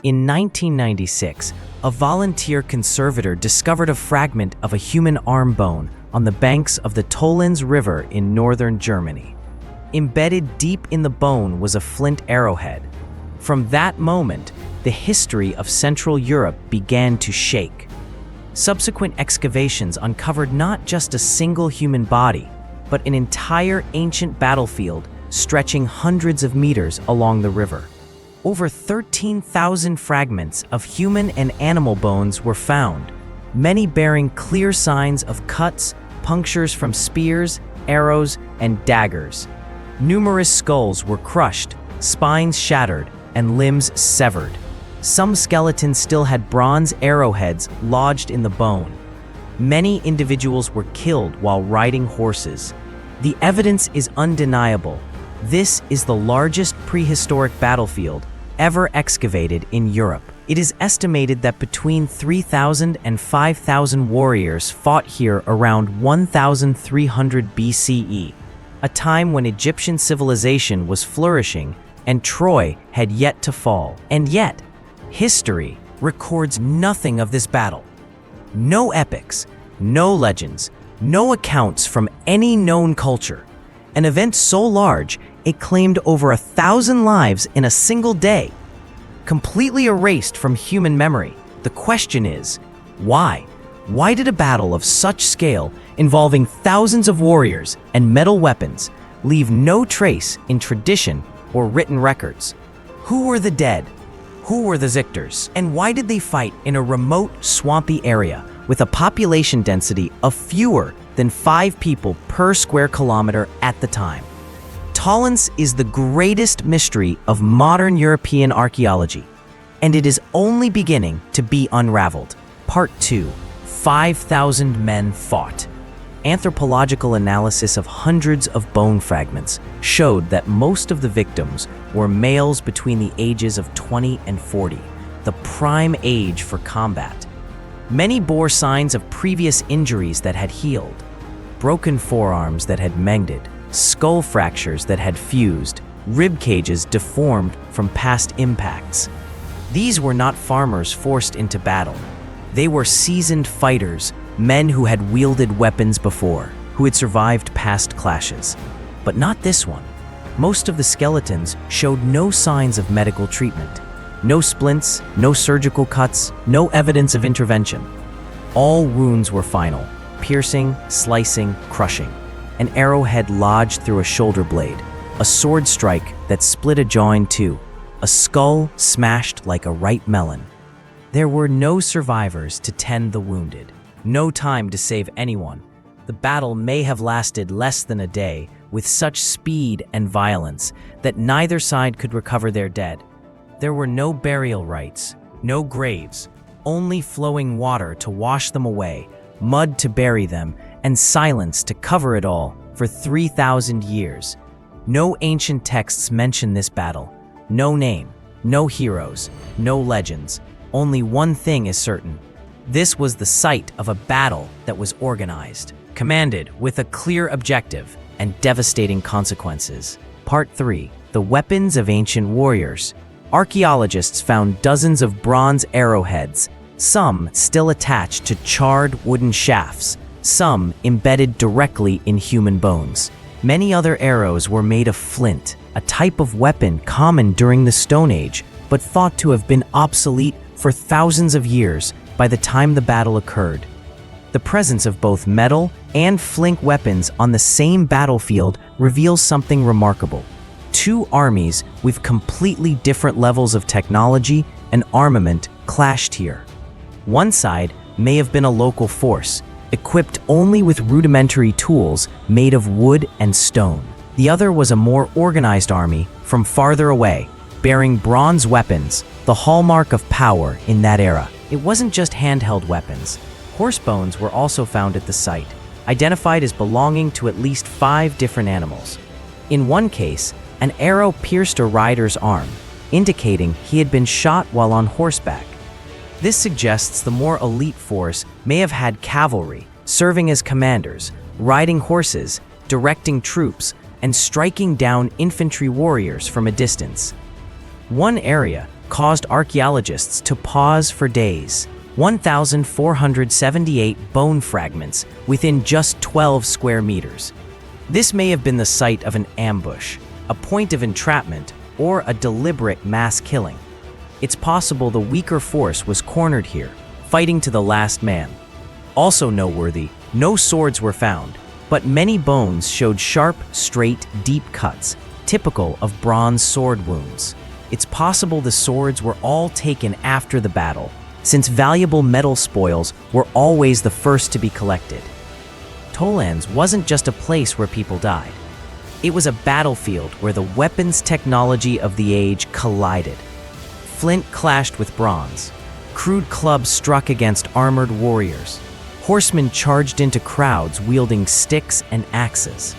In 1996, a volunteer conservator discovered a fragment of a human arm bone on the banks of the Tollense River in northern Germany. Embedded deep in the bone was a flint arrowhead. From that moment, the history of Central Europe began to shake. Subsequent excavations uncovered not just a single human body, but an entire ancient battlefield stretching hundreds of meters along the river. Over 13,000 fragments of human and animal bones were found, many bearing clear signs of cuts, punctures from spears, arrows, and daggers. Numerous skulls were crushed, spines shattered, and limbs severed. Some skeletons still had bronze arrowheads lodged in the bone. Many individuals were killed while riding horses. The evidence is undeniable. This is the largest prehistoric battlefield ever excavated in Europe. It is estimated that between 3,000 and 5,000 warriors fought here around 1,300 BCE, a time when Egyptian civilization was flourishing and Troy had yet to fall. And yet, history records nothing of this battle. No epics, no legends, no accounts from any known culture. An event so large, it claimed over 1,000 lives in a single day. Completely erased from human memory, the question is, why? Why did a battle of such scale, involving thousands of warriors and metal weapons, leave no trace in tradition or written records? Who were the dead? Who were the victors? And why did they fight in a remote, swampy area with a population density of fewer than 5 people per square kilometer at the time? Tollense is the greatest mystery of modern European archaeology, and it is only beginning to be unraveled. Part 2. 5,000 men fought. Anthropological analysis of hundreds of bone fragments showed that most of the victims were males between the ages of 20 and 40, the prime age for combat. Many bore signs of previous injuries that had healed, broken forearms that had mended, skull fractures that had fused, rib cages deformed from past impacts. These were not farmers forced into battle. They were seasoned fighters, men who had wielded weapons before, who had survived past clashes. But not this one. Most of the skeletons showed no signs of medical treatment. No splints, no surgical cuts, no evidence of intervention. All wounds were final, piercing, slicing, crushing. An arrowhead lodged through a shoulder blade, a sword strike that split a jaw in two, a skull smashed like a ripe melon. There were no survivors to tend the wounded, no time to save anyone. The battle may have lasted less than a day, with such speed and violence that neither side could recover their dead. There were no burial rites, no graves, only flowing water to wash them away, mud to bury them, and silence to cover it all for 3,000 years. No ancient texts mention this battle. No name, no heroes, no legends. Only one thing is certain. This was the site of a battle that was organized, commanded with a clear objective and devastating consequences. Part 3. The weapons of ancient warriors. Archaeologists found dozens of bronze arrowheads, some still attached to charred wooden shafts, some embedded directly in human bones. Many other arrows were made of flint, a type of weapon common during the Stone Age, but thought to have been obsolete for thousands of years by the time the battle occurred. The presence of both metal and flint weapons on the same battlefield reveals something remarkable. Two armies with completely different levels of technology and armament clashed here. One side may have been a local force, equipped only with rudimentary tools made of wood and stone. The other was a more organized army from farther away, bearing bronze weapons, the hallmark of power in that era. It wasn't just handheld weapons. Horse bones were also found at the site, identified as belonging to at least 5 different animals. In one case, an arrow pierced a rider's arm, indicating he had been shot while on horseback. This suggests the more elite force may have had cavalry, serving as commanders, riding horses, directing troops, and striking down infantry warriors from a distance. One area caused archaeologists to pause for days. 1,478 bone fragments within just 12 square meters. This may have been the site of an ambush, a point of entrapment, or a deliberate mass killing. It's possible the weaker force was cornered here, fighting to the last man. Also noteworthy, no swords were found, but many bones showed sharp, straight, deep cuts, typical of bronze sword wounds. It's possible the swords were all taken after the battle, since valuable metal spoils were always the first to be collected. Tollense wasn't just a place where people died. It was a battlefield where the weapons technology of the age collided. Flint clashed with bronze. Crude clubs struck against armored warriors. Horsemen charged into crowds wielding sticks and axes.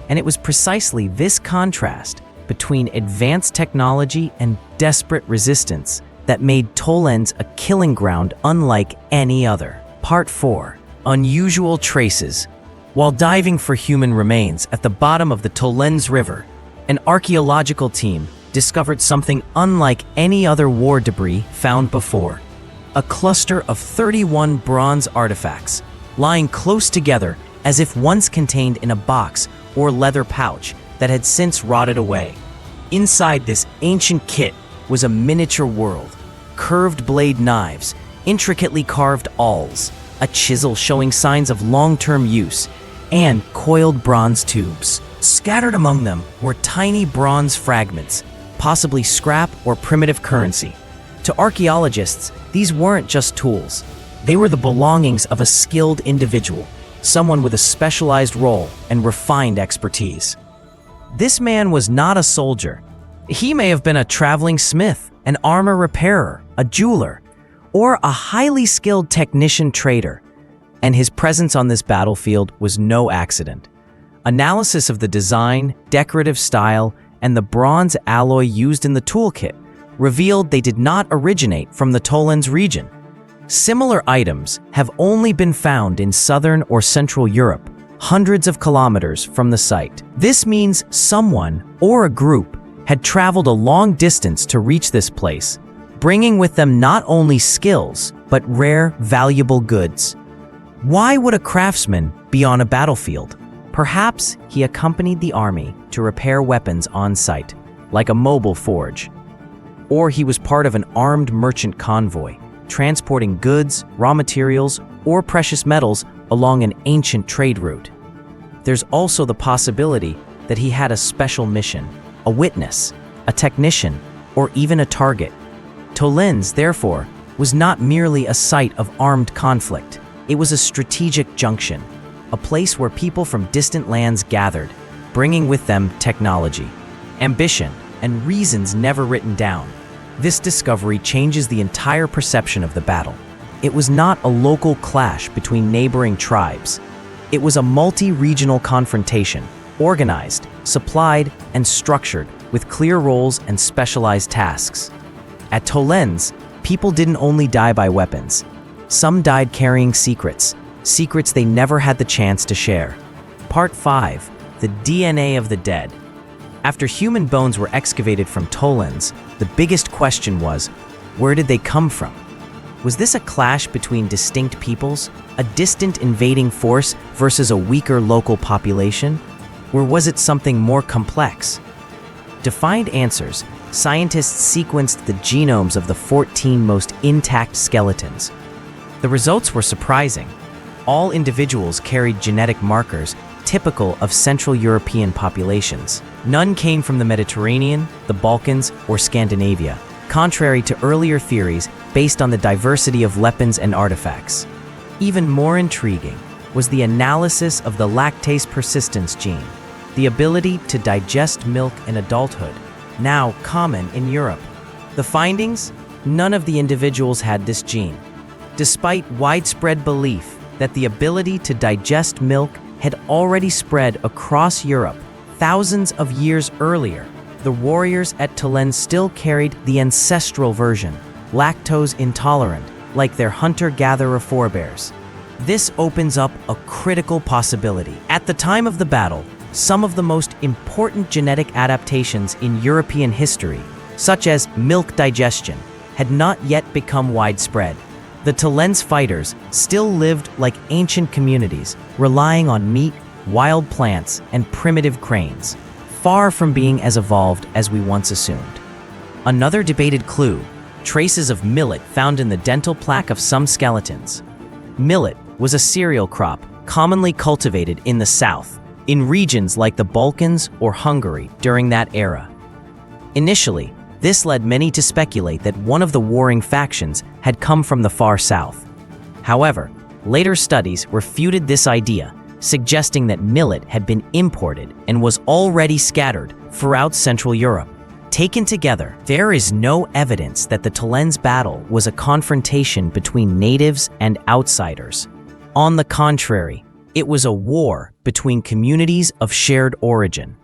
And it was precisely this contrast between advanced technology and desperate resistance that made Tollense a killing ground unlike any other. Part 4. Unusual Traces. While diving for human remains at the bottom of the Tollense River, an archaeological team discovered something unlike any other war debris found before. A cluster of 31 bronze artifacts, lying close together as if once contained in a box or leather pouch that had since rotted away. Inside this ancient kit was a miniature world, curved blade knives, intricately carved awls, a chisel showing signs of long-term use, and coiled bronze tubes. Scattered among them were tiny bronze fragments, possibly scrap or primitive currency. To archaeologists, these weren't just tools. They were the belongings of a skilled individual, someone with a specialized role and refined expertise. This man was not a soldier. He may have been a traveling smith, an armor repairer, a jeweler, or a highly skilled technician trader. And his presence on this battlefield was no accident. Analysis of the design, decorative style, and the bronze alloy used in the toolkit revealed they did not originate from the Tollense region. Similar items have only been found in southern or central Europe, hundreds of kilometers from the site. This means someone or a group had traveled a long distance to reach this place, bringing with them not only skills, but rare, valuable goods. Why would a craftsman be on a battlefield? Perhaps he accompanied the army to repair weapons on site, like a mobile forge. Or he was part of an armed merchant convoy, transporting goods, raw materials, or precious metals along an ancient trade route. There's also the possibility that he had a special mission, a witness, a technician, or even a target. Tollense, therefore, was not merely a site of armed conflict. It was a strategic junction, a place where people from distant lands gathered, bringing with them technology, ambition, and reasons never written down. This discovery changes the entire perception of the battle. It was not a local clash between neighboring tribes. It was a multi-regional confrontation, organized, supplied, and structured with clear roles and specialized tasks. At Tollense, people didn't only die by weapons. Some died carrying secrets they never had the chance to share. Part 5. The DNA of the dead. After human bones were excavated from Tollense, the biggest question was, where did they come from? Was this a clash between distinct peoples, a distant invading force versus a weaker local population? Or was it something more complex? To find answers, scientists sequenced the genomes of the 14 most intact skeletons. The results were surprising. All individuals carried genetic markers typical of Central European populations. None came from the Mediterranean, the Balkans, or Scandinavia, contrary to earlier theories based on the diversity of weapons and artifacts. Even more intriguing was the analysis of the lactase persistence gene, the ability to digest milk in adulthood, now common in Europe. The findings? None of the individuals had this gene. Despite widespread belief that the ability to digest milk had already spread across Europe thousands of years earlier, the warriors at Tollense still carried the ancestral version, lactose intolerant, like their hunter-gatherer forebears. This opens up a critical possibility. At the time of the battle, some of the most important genetic adaptations in European history such as milk digestion, had not yet become widespread. The Tollense fighters still lived like ancient communities, relying on meat, wild plants, and primitive cranes, far from being as evolved as we once assumed. Another debated clue: traces of millet found in the dental plaque of some skeletons. Millet was a cereal crop commonly cultivated in the south, in regions like the Balkans or Hungary during that era. Initially, this led many to speculate that one of the warring factions had come from the far south. However, later studies refuted this idea, suggesting that millet had been imported and was already scattered throughout Central Europe. Taken together, there is no evidence that the Tollense battle was a confrontation between natives and outsiders. On the contrary, it was a war between communities of shared origin.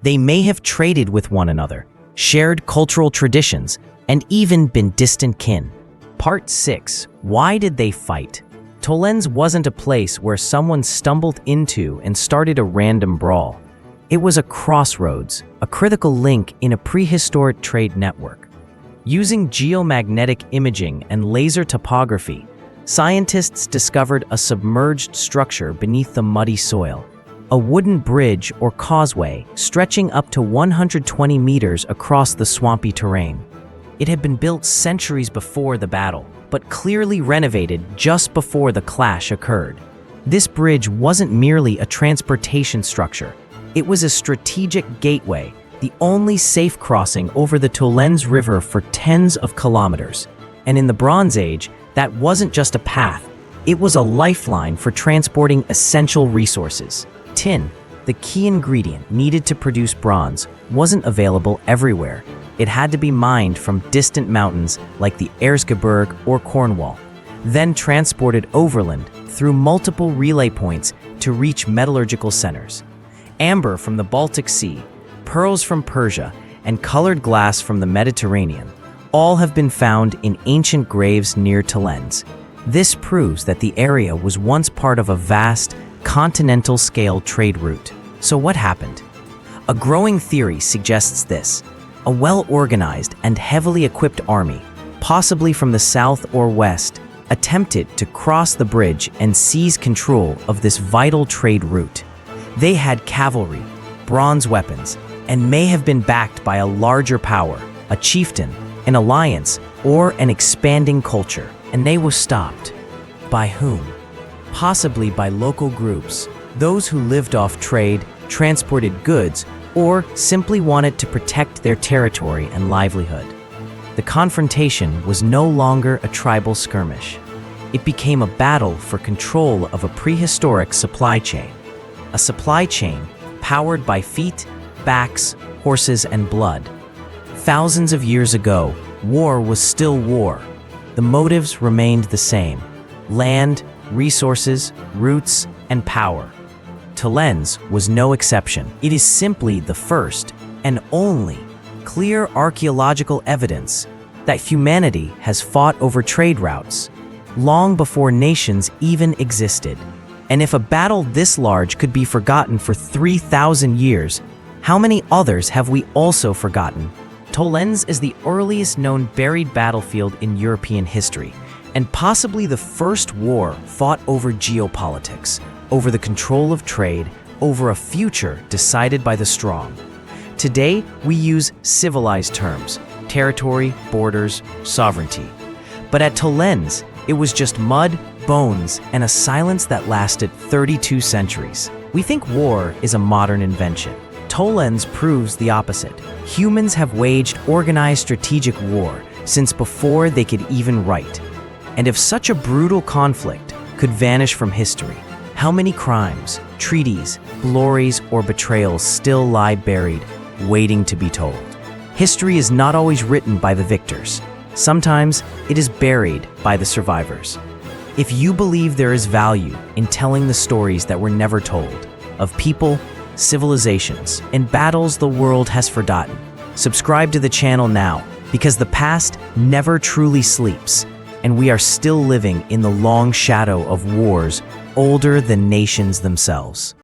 They may have traded with one another, shared cultural traditions, and even been distant kin. Part 6. Why did they fight? Tollense wasn't a place where someone stumbled into and started a random brawl. It was a crossroads, a critical link in a prehistoric trade network. Using geomagnetic imaging and laser topography, scientists discovered a submerged structure beneath the muddy soil, a wooden bridge or causeway stretching up to 120 meters across the swampy terrain. It had been built centuries before the battle, but clearly renovated just before the clash occurred. This bridge wasn't merely a transportation structure. It was a strategic gateway, the only safe crossing over the Tollense River for tens of kilometers. And in the Bronze Age, that wasn't just a path. It was a lifeline for transporting essential resources. Tin, the key ingredient needed to produce bronze, wasn't available everywhere. It had to be mined from distant mountains like the Erzgebirge or Cornwall, then transported overland through multiple relay points to reach metallurgical centers. Amber from the Baltic Sea, pearls from Persia, and colored glass from the Mediterranean all have been found in ancient graves near Tollense. This proves that the area was once part of a vast, continental-scale trade route. So what happened? A growing theory suggests this: a well-organized and heavily equipped army, possibly from the south or west, attempted to cross the bridge and seize control of this vital trade route. They had cavalry, bronze weapons, and may have been backed by a larger power, a chieftain, an alliance, or an expanding culture. And they were stopped. By whom? Possibly by local groups, those who lived off trade, transported goods, or simply wanted to protect their territory and livelihood. The confrontation was no longer a tribal skirmish. It became a battle for control of a prehistoric supply chain. A supply chain powered by feet, backs, horses, and blood. Thousands of years ago, war was still war. The motives remained the same: land, resources, roots, and power. Tollense was no exception. It is simply the first and only clear archaeological evidence that humanity has fought over trade routes long before nations even existed. And if a battle this large could be forgotten for 3,000 years, how many others have we also forgotten? Tollense is the earliest known buried battlefield in European history, and possibly the first war fought over geopolitics, over the control of trade, over a future decided by the strong. Today, we use civilized terms: territory, borders, sovereignty. But at Tollense, it was just mud, bones, and a silence that lasted 32 centuries. We think war is a modern invention. Tollense proves the opposite. Humans have waged organized strategic war since before they could even write. And if such a brutal conflict could vanish from history, how many crimes, treaties, glories, or betrayals still lie buried, waiting to be told? History is not always written by the victors. Sometimes it is buried by the survivors. If you believe there is value in telling the stories that were never told, of people, civilizations, and battles the world has forgotten, subscribe to the channel now, because the past never truly sleeps, and we are still living in the long shadow of wars older than nations themselves.